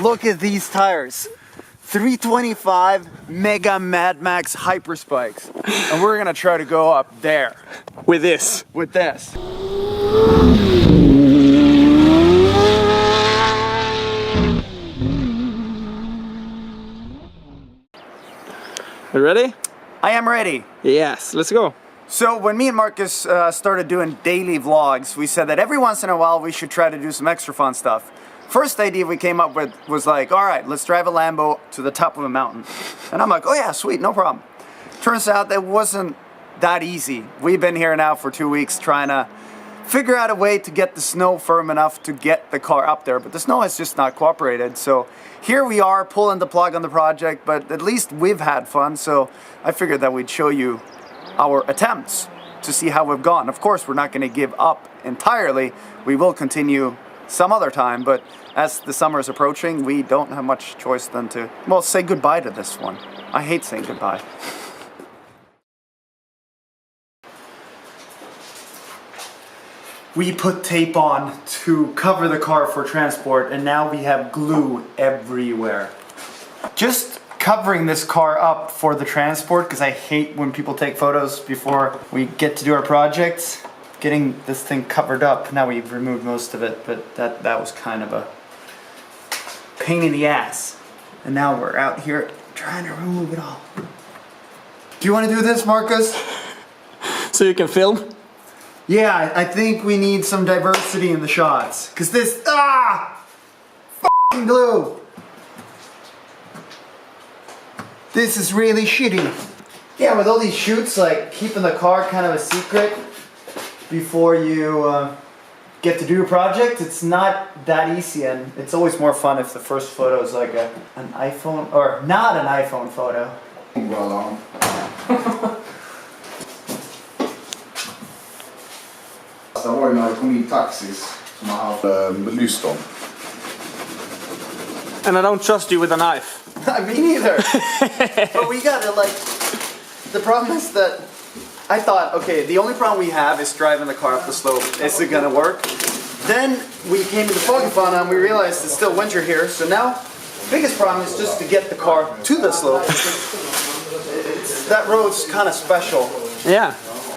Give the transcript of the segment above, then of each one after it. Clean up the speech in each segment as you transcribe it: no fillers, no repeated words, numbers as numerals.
Look at these tires. 325 Mega Mad Max Hyper Spikes. And we're gonna try to go up there. With this. With this. You ready? I am ready. Yes, let's go. So when me and Marcus started doing daily vlogs, we said that every once in a while we should try to do some extra fun stuff. First idea we came up with was like, all right, let's drive a Lambo to the top of a mountain. And I'm like, oh yeah, sweet, no problem. Turns out that wasn't that easy. We've been here now for 2 weeks trying to figure out a way to get the snow firm enough to get the car up there, but the snow has just not cooperated. So here we are pulling the plug on the project, but at least we've had fun. So I figured that we'd show you our attempts to see how we've gone. Of course, we're not going to give up entirely. We will continue some other time, but as the summer is approaching, we don't have much choice than to, well, say goodbye to this one. I hate saying goodbye. We put tape on to cover the car for transport, and now we have glue everywhere. Just covering this car up for the transport, because I hate when people take photos before we get to do our projects. Getting this thing covered up, now we've removed most of it, but that was kind of a pain in the ass. And now we're out here trying to remove it all. Do you want to do this, Marcus? So you can film? Yeah, I think we need some diversity in the shots. Cause this, f***ing glue. This is really shitty. Yeah, with all these shoots, like keeping the car kind of a secret before you get to do your project, it's not that easy, and it's always more fun if the first photo is like an iPhone, or not an iPhone photo. Well, det var ju när det kom in taxis som har haft lyst om. And I don't trust you with a knife. Me neither. But we gotta, like, the problem is that I thought, okay, the only problem we have is driving the car up the slope. Is it gonna work? Then we came to the Fogafana and we realized it's still winter here. So now, the biggest problem is just to get the car to the slope. That road's kind of special. Yeah.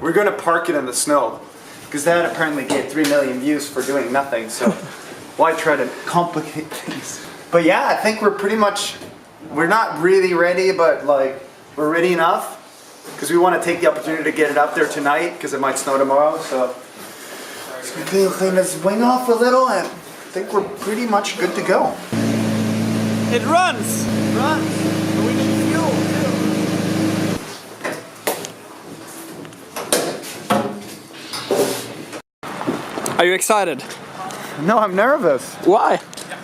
We're gonna park it in the snow, because that apparently get 3 million views for doing nothing. So why try to complicate things? But yeah, I think we're pretty much, we're not really ready, but like, we're ready enough. Because we want to take the opportunity to get it up there tonight, because it might snow tomorrow, so just gonna clean this wing off a little, and I think we're pretty much good to go. It runs! It runs, but we need fuel too. Are you excited? No, I'm nervous. Why?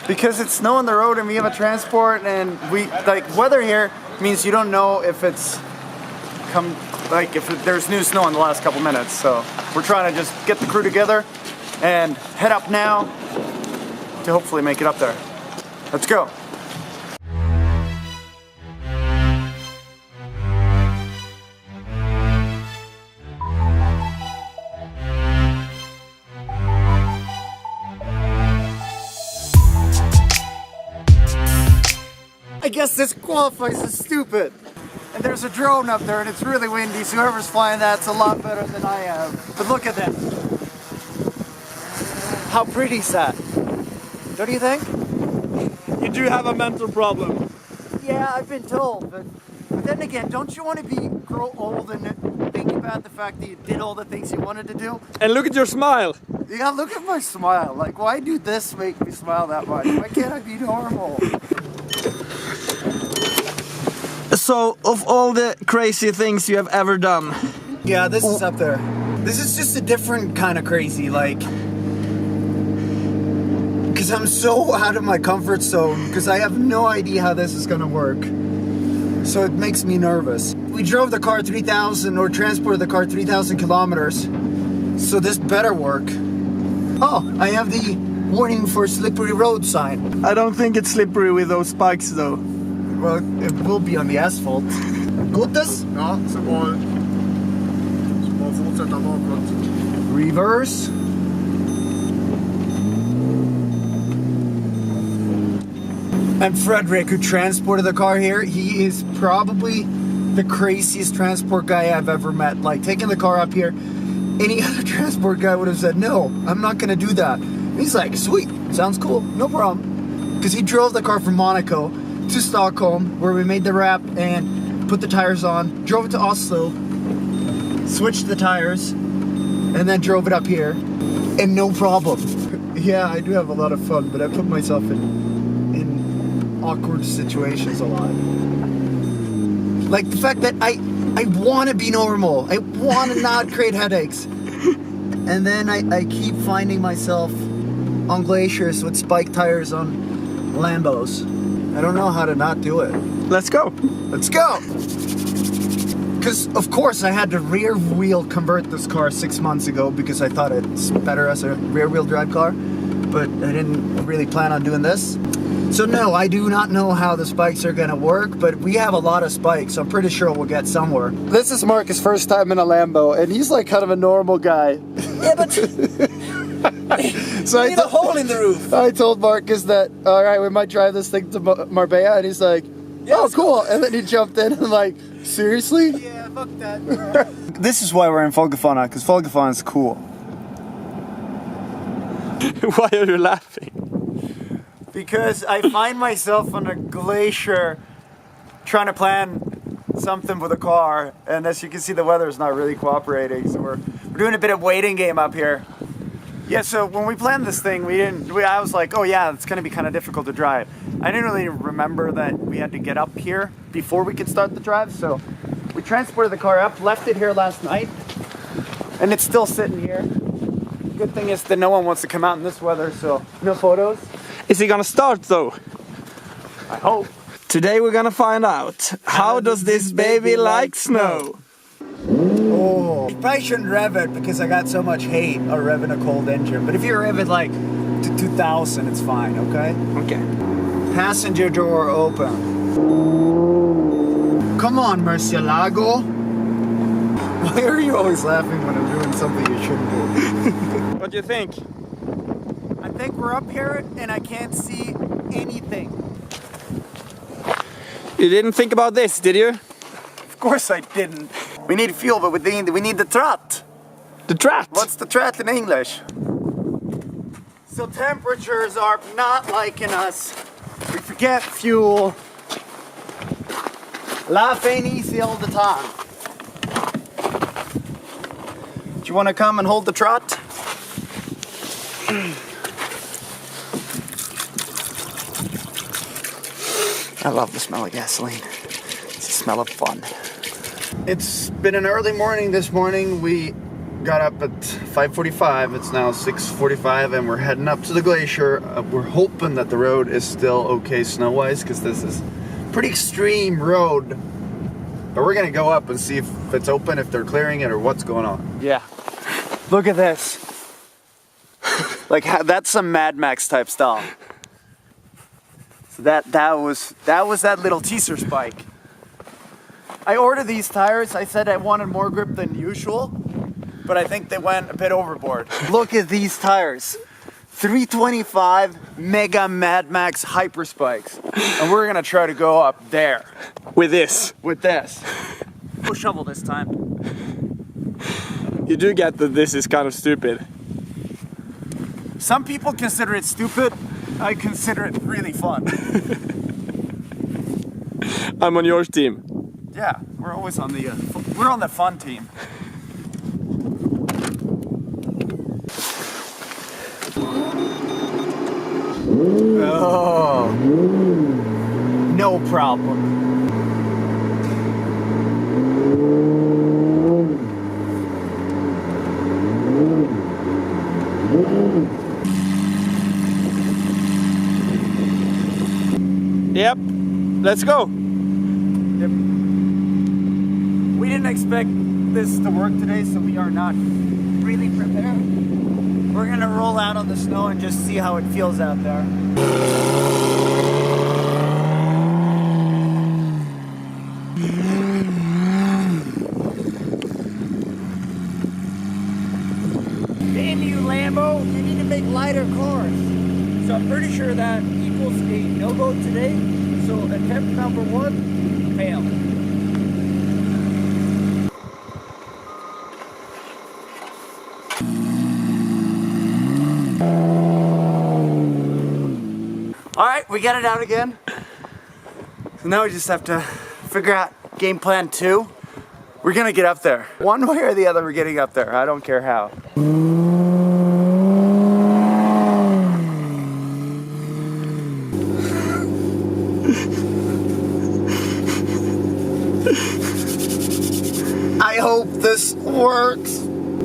Because it's snow on the road and we have a transport, and we, like, weather here means you don't know if it's if there's new snow in the last couple minutes, so we're trying to just get the crew together and head up now to hopefully make it up there. Let's go. I guess this qualifies as stupid. And there's a drone up there and it's really windy, so whoever's flying that's a lot better than I am. But look at that. How pretty is that? Don't you think? You do have a mental problem. Yeah, I've been told, but then again, don't you want to grow old and think about the fact that you did all the things you wanted to do? And look at your smile. Yeah, look at my smile. Like, why do this make me smile that much? Why can't I be normal? So, of all the crazy things you have ever done... Yeah, this is up there. This is just a different kind of crazy, like... Because I'm so out of my comfort zone, because I have no idea how this is gonna work. So it makes me nervous. We drove the car 3,000, or transported the car 3,000 kilometers. So this better work. Oh, I have the warning for slippery road sign. I don't think it's slippery with those spikes though. Well, it will be on the asphalt. Gutes? Ja, så bara fortsätta bakåt. Reverse. And Frederick, who transported the car here, he is probably the craziest transport guy I've ever met. Like, taking the car up here, any other transport guy would have said, no, I'm not gonna do that. And he's like, sweet, sounds cool, no problem. Because he drove the car from Monaco to Stockholm, where we made the wrap and put the tires on, drove it to Oslo, switched the tires, and then drove it up here, and no problem. Yeah, I do have a lot of fun, but I put myself in awkward situations a lot. Like the fact that I want to be normal. I want to not create headaches. And then I keep finding myself on glaciers with spiked tires on Lambos. I don't know how to not do it. Let's go. Let's go! Because, of course, I had to rear wheel convert this car 6 months ago because I thought it's better as a rear wheel drive car. But I didn't really plan on doing this. So no, I do not know how the spikes are gonna work, but we have a lot of spikes, so I'm pretty sure we'll get somewhere. This is Marcus' first time in a Lambo, and he's like kind of a normal guy. Yeah, but So I need a hole in the roof. I told Marcus that, all right, we might drive this thing to Marbella, and he's like, oh, cool. And then he jumped in and like, seriously? Yeah, fuck that. This is why we're in Folgefonna, because Folgefonna is cool. Why are you laughing? Because I find myself on a glacier trying to plan something with a car, and as you can see, the weather is not really cooperating, so we're doing a bit of waiting game up here. Yeah, so when we planned this thing, I was like, oh yeah, it's gonna be kind of difficult to drive. I didn't really remember that we had to get up here before we could start the drive, so we transported the car up, left it here last night, and it's still sitting here. Good thing is that no one wants to come out in this weather, so no photos. Is he gonna start though? I hope. Today we're gonna find out, how does this baby like snow? Oh, you probably shouldn't rev it because I got so much hate on revving a cold engine. But if you rev it like to 2000, it's fine, okay? Okay. Passenger door open. Come on, Murcielago. Why are you always laughing when I'm doing something you shouldn't do? What do you think? I think we're up here and I can't see anything. You didn't think about this, did you? Of course I didn't. We need fuel, but we need the trot. The trot? What's the trot in English? So temperatures are not liking us. We forget fuel. Life ain't easy all the time. Do you want to come and hold the trot? I love the smell of gasoline. It's the smell of fun. It's been an early morning this morning. We got up at 5:45. It's now 6:45 and we're heading up to the glacier. We're hoping that the road is still okay snow-wise because this is a pretty extreme road. But we're gonna go up and see if it's open, if they're clearing it or what's going on. Yeah. Look at this. Like that's some Mad Max type style. So that was that little teaser spike. I ordered these tires. I said I wanted more grip than usual, but I think they went a bit overboard. Look at these tires. 325 Mega Mad Max Hyper Spikes. And we're gonna try to go up there. With this? With this. We'll shovel this time. You do get that this is kind of stupid. Some people consider it stupid. I consider it really fun. I'm on your team. Yeah, we're always on the we're on the fun team. Oh, no problem. Yep, let's go. Yep. We didn't expect this to work today, so we are not really prepared. We're gonna roll out on the snow and just see how it feels out there. Damn you, Lambo! You need to make lighter cars. So I'm pretty sure that equals a no-go today, so attempt number 1 failed. Alright, we got it out again. So now we just have to figure out game plan 2. We're gonna get up there. One way or the other, we're getting up there. I don't care how. I hope this works.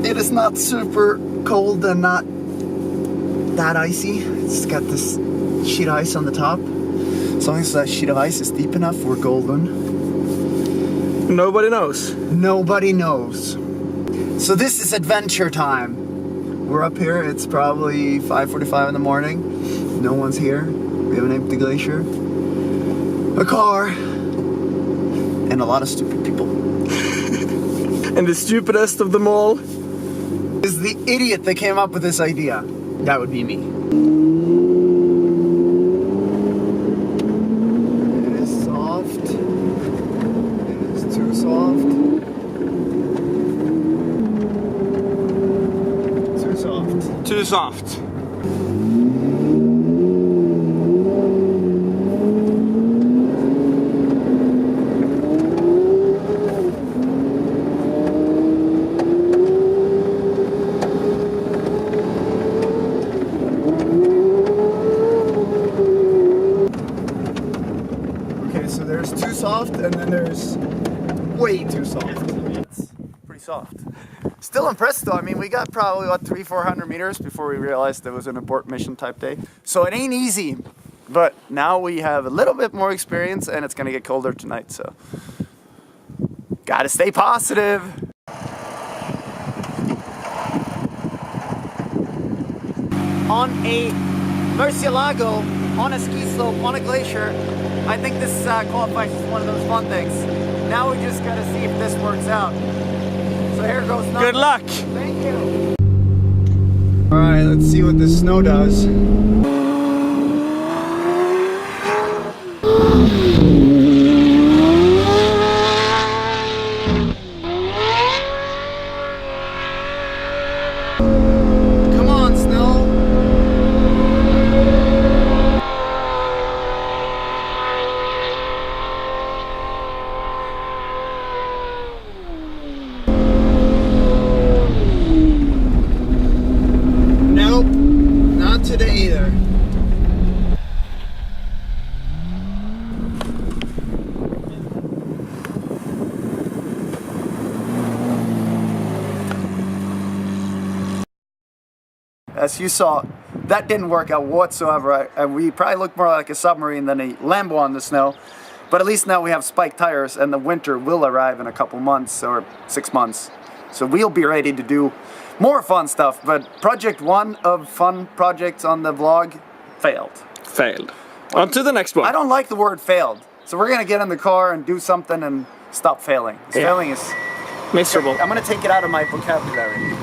It is not super cold and not that icy. It's got this sheet of ice on the top. As long as that sheet of ice is deep enough, we're golden. Nobody knows. Nobody knows. So this is adventure time. We're up here, it's probably 5:45 in the morning. No one's here. We have an empty glacier, a car, and a lot of stupid people. And the stupidest of them all is the idiot that came up with this idea. That would be me. It is soft. It is too soft. Too soft. too soft. So there's too soft, and then there's way too soft. It's pretty soft. Still impressed though. I mean, we got probably what 300-400 meters before we realized it was an abort mission type day. So it ain't easy, but now we have a little bit more experience, and it's gonna get colder tonight. So gotta stay positive. On a Murcielago, on a ski slope, on a glacier. I think this qualifies as one of those fun things. Now we just gotta see if this works out. So here goes nothing. Good luck! Thank you! Alright, let's see what the snow does. Come on, snow! Nope, not today either. As you saw, that didn't work out whatsoever. We probably look more like a submarine than a Lambo on the snow. But at least now we have spiked tires, and the winter will arrive in a couple months or 6 months. So we'll be ready to do more fun stuff. But project 1 of fun projects on the vlog failed. Failed. On to the next one. I don't like the word failed. So we're gonna get in the car and do something and stop failing. Failing is miserable. I'm gonna take it out of my vocabulary.